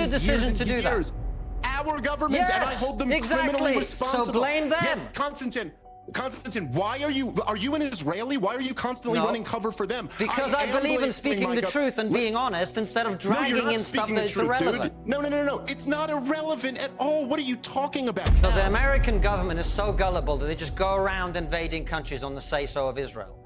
your decision to do that? Our government, and I hold them criminally responsible. So blame them. Yes, Konstantin, why are you an Israeli? Why are you constantly running cover for them? Because I believe in speaking the truth and being honest instead of dragging in stuff that's irrelevant. No. It's not irrelevant at all. What are you talking about? So the American government is so gullible that they just go around invading countries on the say-so of Israel.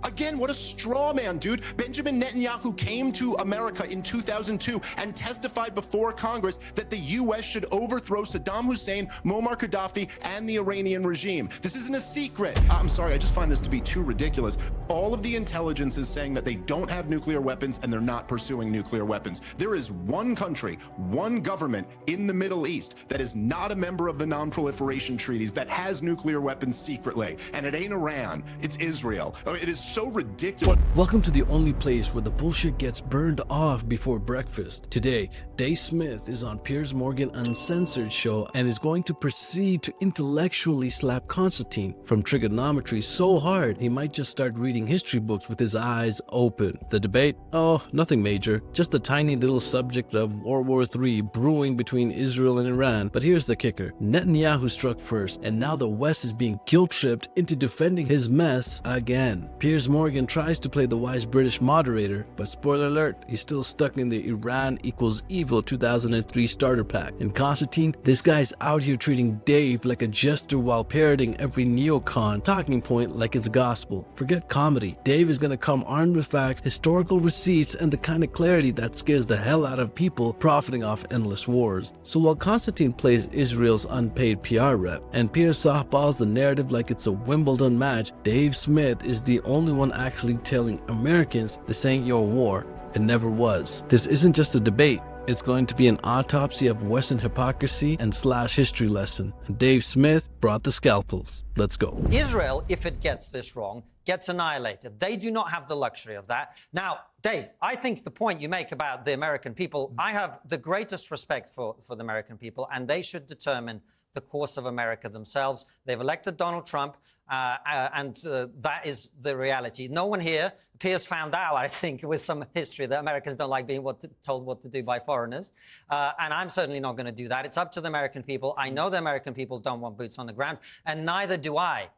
Again, what a straw man, dude. Benjamin Netanyahu came to America in 2002 and testified before Congress that the U.S. should overthrow Saddam Hussein, Muammar Gaddafi, and the Iranian regime. This isn't a secret. I'm sorry, I just find this to be too ridiculous. All of the intelligence is saying that they don't have nuclear weapons and they're not pursuing nuclear weapons. There is one country, one government in the Middle East that is not a member of the non-proliferation treaties that has nuclear weapons secretly. And it ain't Iran, it's Israel. It is so ridiculous. Welcome to the only place where the bullshit gets burned off before breakfast. Today, Dave Smith is on Piers Morgan Uncensored show and is going to proceed to intellectually slap Konstantin from trigonometry so hard he might just start reading history books with his eyes open. The debate? Oh, nothing major. Just a tiny little subject of World War III brewing between Israel and Iran. But here's the kicker. Netanyahu struck first, and now the West is being guilt-tripped into defending his mess again. Piers Morgan tries to play the wise British moderator, but spoiler alert, he's still stuck in the Iran equals evil 2003 starter pack. And Konstantin, this guy's out here treating Dave like a jester while parroting every neocon talking point like it's gospel. Forget comedy. Dave is gonna come armed with facts, historical receipts, and the kind of clarity that scares the hell out of people profiting off endless wars. So while Konstantin plays Israel's unpaid PR rep, and Piers softballs the narrative like it's a Wimbledon match, Dave Smith is the only one actually telling Americans this ain't your war. It never was. This isn't just a debate. It's going to be an autopsy of Western hypocrisy and / history lesson. And Dave Smith brought the scalpels. Let's go. Israel, if it gets this wrong, gets annihilated. They do not have the luxury of that. Now, Dave, I think the point you make about the American people, I have the greatest respect for the American people, and they should determine the course of America themselves. They've elected Donald Trump, and that is the reality. No one here, Piers found out, I think, with some history that Americans don't like being told what to do by foreigners. And I'm certainly not going to do that. It's up to the American people. I know the American people don't want boots on the ground, and neither do I.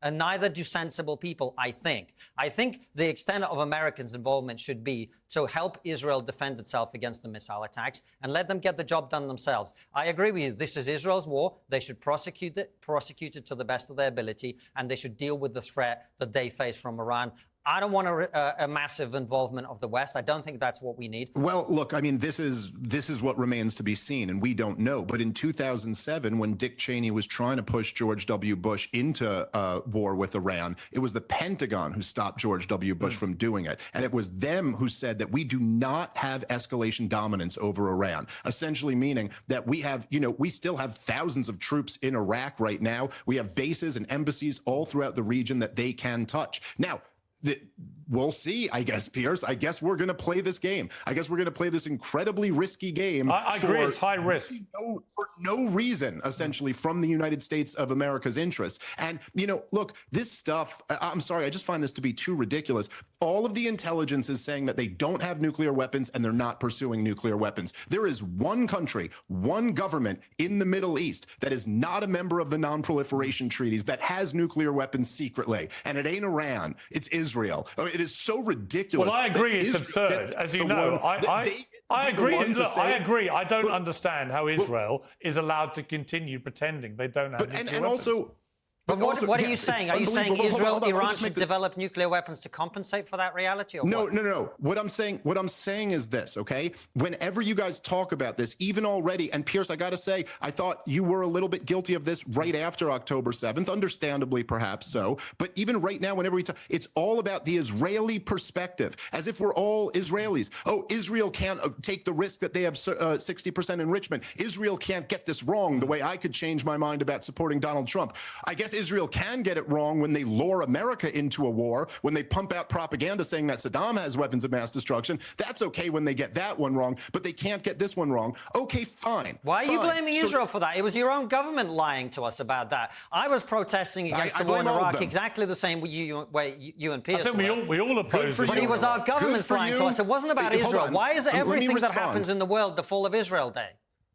And neither do sensible people, I think. I think the extent of Americans' involvement should be to help Israel defend itself against the missile attacks and let them get the job done themselves. I agree with you. This is Israel's war. They should prosecute it to the best of their ability, and they should deal with the threat that they face from Iran. I don't want a massive involvement of the West. I don't think that's what we need. Well, look, I mean, this is what remains to be seen, and we don't know. But in 2007, when Dick Cheney was trying to push George W. Bush into war with Iran, it was the Pentagon who stopped George W. Bush from doing it. And it was them who said that we do not have escalation dominance over Iran, essentially meaning that we have, we still have thousands of troops in Iraq right now. We have bases and embassies all throughout the region that they can touch. Now, we'll see, I guess, Piers. I guess we're going to play this game. I guess we're going to play this incredibly risky game. I agree, it's high risk. For no reason, essentially, from the United States of America's interests. And, look, this stuff, I'm sorry, I just find this to be too ridiculous. All of the intelligence is saying that they don't have nuclear weapons and they're not pursuing nuclear weapons. There is one country, one government in the Middle East that is not a member of the non-proliferation treaties that has nuclear weapons secretly. And it ain't Iran, it's Israel. It is so ridiculous. Well, I agree, it's absurd. As you know, I agree. Look, I agree. I don't understand how Israel is allowed to continue pretending they don't have nuclear weapons. But what are you saying? Are you saying Iran should develop nuclear weapons to compensate for that reality? Or No. What I'm saying is this, okay? Whenever you guys talk about this, even already, and Piers, I got to say, I thought you were a little bit guilty of this right after October 7th, understandably, perhaps so. But even right now, whenever we talk, it's all about the Israeli perspective, as if we're all Israelis. Oh, Israel can't take the risk that they have 60% enrichment. Israel can't get this wrong the way I could change my mind about supporting Donald Trump. I guess Israel can get it wrong when they lure America into a war, when they pump out propaganda saying that Saddam has weapons of mass destruction. That's okay when they get that one wrong, but they can't get this one wrong. Okay, fine. Why are you blaming So, Israel for that? It was your own government lying to us about that. I was protesting against the war in blame all of Iraq them. exactly the same way you and Piers I think we all oppose for it. But it was our governments lying to us. It wasn't about Hold Israel. on. Why is Let me everything that respond. happens in the world the fall of Israel Day?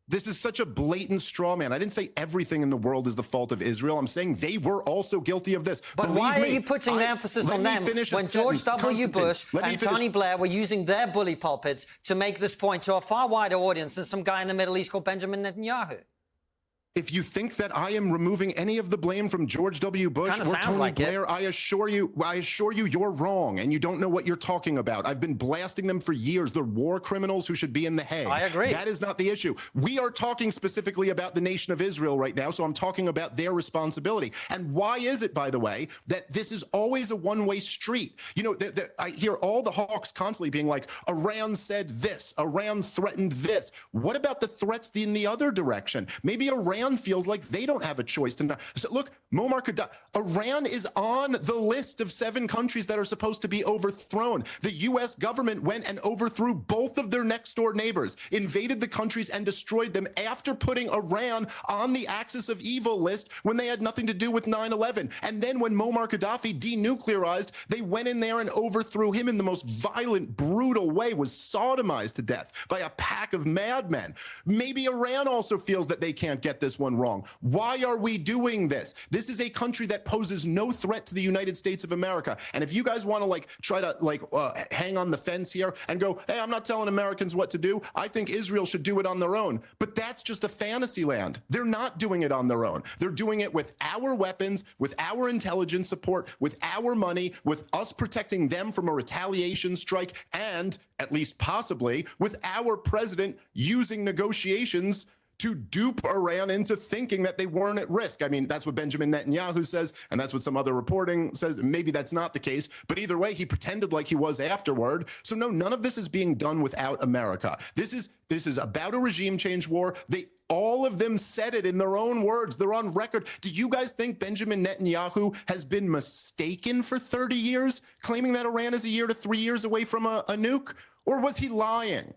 This is such a blatant straw man. I didn't say everything in the world is the fault of Israel. I'm saying they were also guilty of this. But Believe why are me, you putting the emphasis on them when George W. Bush and Tony Blair were using their bully pulpits to make this point to a far wider audience than some guy in the Middle East called Benjamin Netanyahu? If you think that I am removing any of the blame from George W. Bush or Tony Blair, I assure you, you're wrong, and you don't know what you're talking about. I've been blasting them for years. They're war criminals who should be in the Hague. I agree. That is not the issue. We are talking specifically about the nation of Israel right now, so I'm talking about their responsibility. And why is it, by the way, that this is always a one-way street? You know, I hear all the hawks constantly being like, Iran said this, Iran threatened this. What about the threats in the other direction? Maybe Iran feels like they don't have a choice to not. So look, Muammar Gaddafi, Iran is on the list of 7 countries that are supposed to be overthrown. The U.S. government went and overthrew both of their next door neighbors, invaded the countries and destroyed them after putting Iran on the axis of evil list when they had nothing to do with 9/11. And then when Muammar Gaddafi denuclearized, they went in there and overthrew him in the most violent, brutal way, was sodomized to death by a pack of madmen. Maybe Iran also feels that they can't get this one wrong. Why are we doing this? This is a country that poses no threat to the United States of America. And if you guys want to try to hang on the fence here and go, hey, I'm not telling Americans what to do. I think Israel should do it on their own. But that's just a fantasy land. They're not doing it on their own. They're doing it with our weapons, with our intelligence support, with our money, with us protecting them from a retaliation strike, and at least possibly with our president using negotiations to dupe Iran into thinking that they weren't at risk. I mean, that's what Benjamin Netanyahu says, and that's what some other reporting says. Maybe that's not the case, but either way, he pretended like he was afterward. So no, none of this is being done without America. This is about a regime change war. All of them said it in their own words. They're on record. Do you guys think Benjamin Netanyahu has been mistaken for 30 years, claiming that Iran is a year to 3 years away from a nuke? Or was he lying?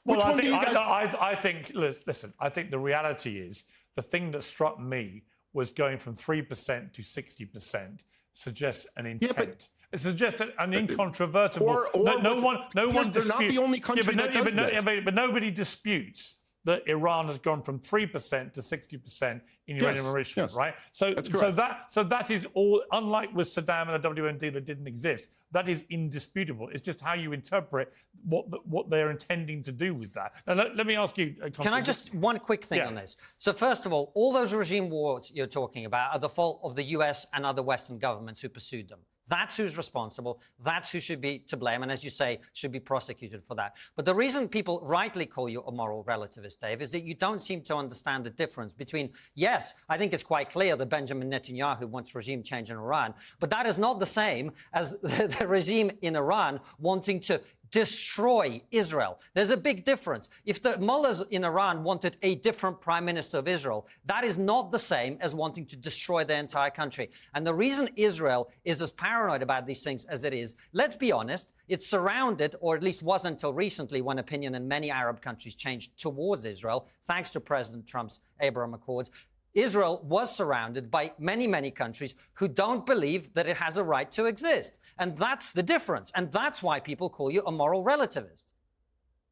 Well, I think, listen, I think the reality is the thing that struck me was going from 3% to 60% suggests an intent. It suggests an incontrovertible. No one disputes. They're not the only country that does this. But nobody disputes that Iran has gone from 3% to 60% in uranium enrichment, right? So that is all. Unlike with Saddam and the WMD that didn't exist, that is indisputable. It's just how you interpret what they're intending to do with that. Now, let me ask you. Can I just one quick thing on this? So first of all those regime wars you're talking about are the fault of the US and other Western governments who pursued them. That's who's responsible. That's who should be to blame. And as you say, should be prosecuted for that. But the reason people rightly call you a moral relativist, Dave, is that you don't seem to understand the difference between, yes, I think it's quite clear that Benjamin Netanyahu wants regime change in Iran, but that is not the same as the regime in Iran wanting to destroy Israel. There's a big difference. If the mullahs in Iran wanted a different prime minister of Israel, that is not the same as wanting to destroy their entire country. And the reason Israel is as paranoid about these things as it is, let's be honest, it's surrounded, or at least was until recently when opinion in many Arab countries changed towards Israel, thanks to President Trump's Abraham Accords. Israel was surrounded by many, many countries who don't believe that it has a right to exist. And that's the difference. And that's why people call you a moral relativist.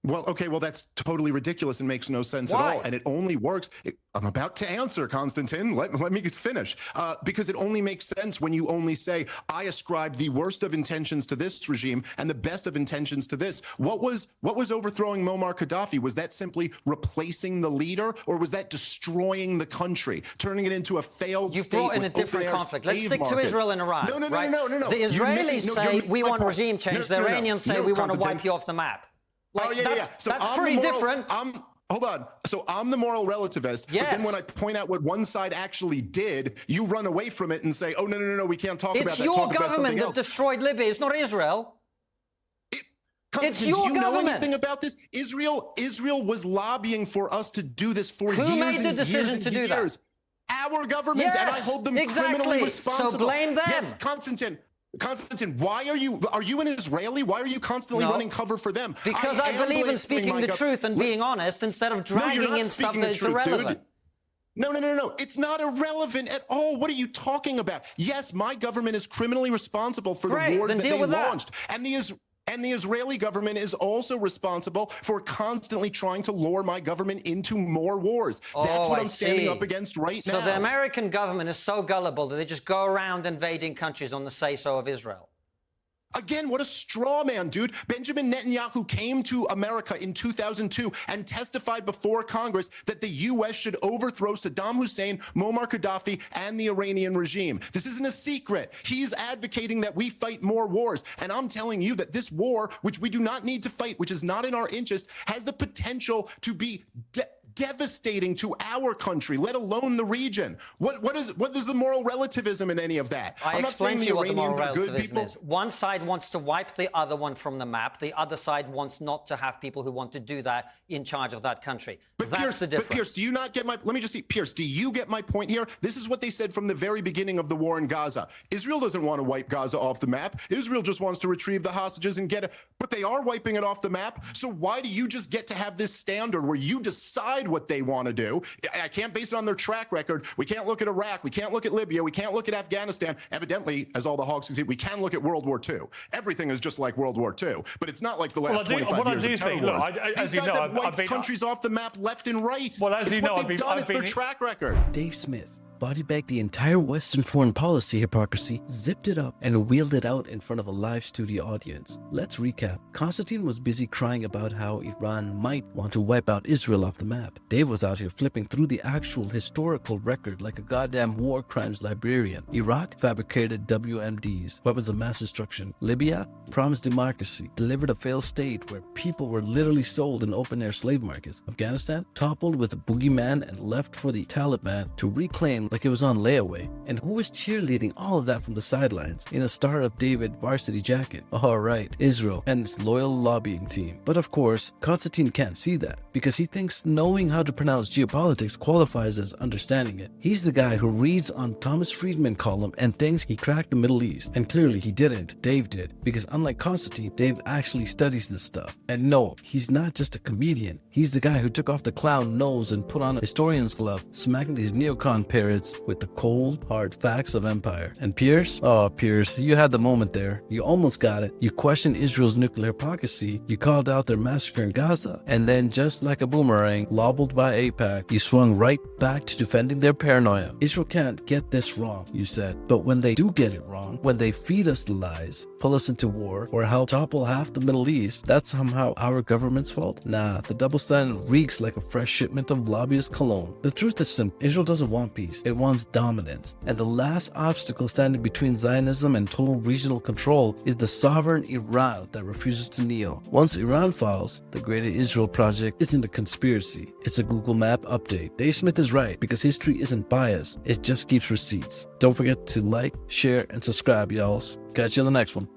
Well, okay, well, that's totally ridiculous and makes no sense at all. And it only works. I'm about to answer, Konstantin. Let me finish. Because it only makes sense when you only say, I ascribe the worst of intentions to this regime and the best of intentions to this. What was overthrowing Muammar Gaddafi? Was that simply replacing the leader, or was that destroying the country, turning it into a failed state? You've brought in a different conflict. Let's stick to Israel and Iran. No. The Israelis say we want regime change. The Iranians say we want to wipe you off the map. So that's pretty different. Hold on. So I'm the moral relativist. Yes. But then when I point out what one side actually did, you run away from it and say, oh, no, we can't talk about that. It's your government that destroyed Libya. It's not Israel. It's your government. Do you know anything about this? Israel was lobbying for us to do this for years. Who made the decision to do that? our government, and I hold them criminally responsible. So blame them. Yes, Konstantin, why are you an Israeli? Why are you constantly running cover for them? Because I believe in speaking the truth and being honest instead of dragging in stuff that's irrelevant. No. It's not irrelevant at all. What are you talking about? Yes, my government is criminally responsible for the wars that they launched. And the Israeli government is also responsible for constantly trying to lure my government into more wars. That's what I'm standing up against right now. So the American government is so gullible that they just go around invading countries on the say-so of Israel. Again, what a straw man, dude. Benjamin Netanyahu came to America in 2002 and testified before Congress that the U.S. should overthrow Saddam Hussein, Muammar Gaddafi, and the Iranian regime. This isn't a secret. He's advocating that we fight more wars. And I'm telling you that this war, which we do not need to fight, which is not in our interest, has the potential to be devastating to our country, let alone the region. What is the moral relativism in any of that? I'm not saying the Iranians are good people. One side wants to wipe the other one from the map. The other side wants not to have people who want to do that in charge of that country. That's the difference. But Piers, do you not get my... Let me just see. Piers, do you get my point here? This is what they said from the very beginning of the war in Gaza. Israel doesn't want to wipe Gaza off the map. Israel just wants to retrieve the hostages and get it. But they are wiping it off the map. So why do you just get to have this standard where you decide what they want to do? I can't base it on their track record. We can't look at Iraq. We can't look at Libya. We can't look at Afghanistan. Evidently, as all the hogs can see, we can look at World War II. Everything is just like World War II. But it's not like the last 25 years of terror wars. These guys have wiped countries off the map left and right. Well, as you know, it's their track record. Dave Smith body bagged the entire Western foreign policy hypocrisy, zipped it up, and wheeled it out in front of a live studio audience. Let's recap. Konstantin was busy crying about how Iran might want to wipe out Israel off the map. Dave was out here flipping through the actual historical record like a goddamn war crimes librarian. Iraq fabricated WMDs, weapons of mass destruction. Libya promised democracy, delivered a failed state where people were literally sold in open-air slave markets. Afghanistan toppled with a boogeyman and left for the Taliban to reclaim like it was on layaway. And who was cheerleading all of that from the sidelines in a Star of David varsity jacket? All right, Israel and its loyal lobbying team. But of course, Konstantin can't see that because he thinks knowing how to pronounce geopolitics qualifies as understanding it. He's the guy who reads on Thomas Friedman column and thinks he cracked the Middle East. And clearly he didn't. Dave did. Because unlike Konstantin, Dave actually studies this stuff. And no, he's not just a comedian. He's the guy who took off the clown nose and put on a historian's glove, smacking these neocon parrots with the cold, hard facts of empire. And Piers? Oh, Piers, you had the moment there. You almost got it. You questioned Israel's nuclear hypocrisy. You called out their massacre in Gaza. And then, just like a boomerang, lobbled by AIPAC, you swung right back to defending their paranoia. Israel can't get this wrong, you said. But when they do get it wrong, when they feed us the lies, pull us into war, or help topple half the Middle East, that's somehow our government's fault? Nah, the double standard reeks like a fresh shipment of lobbyist cologne. The truth is simple. Israel doesn't want peace. It wants dominance. And the last obstacle standing between Zionism and total regional control is the sovereign Iran that refuses to kneel. Once Iran falls, the Greater Israel Project isn't a conspiracy. It's a Google Map update. Dave Smith is right because history isn't biased. It just keeps receipts. Don't forget to like, share, and subscribe, y'all. Catch you in the next one.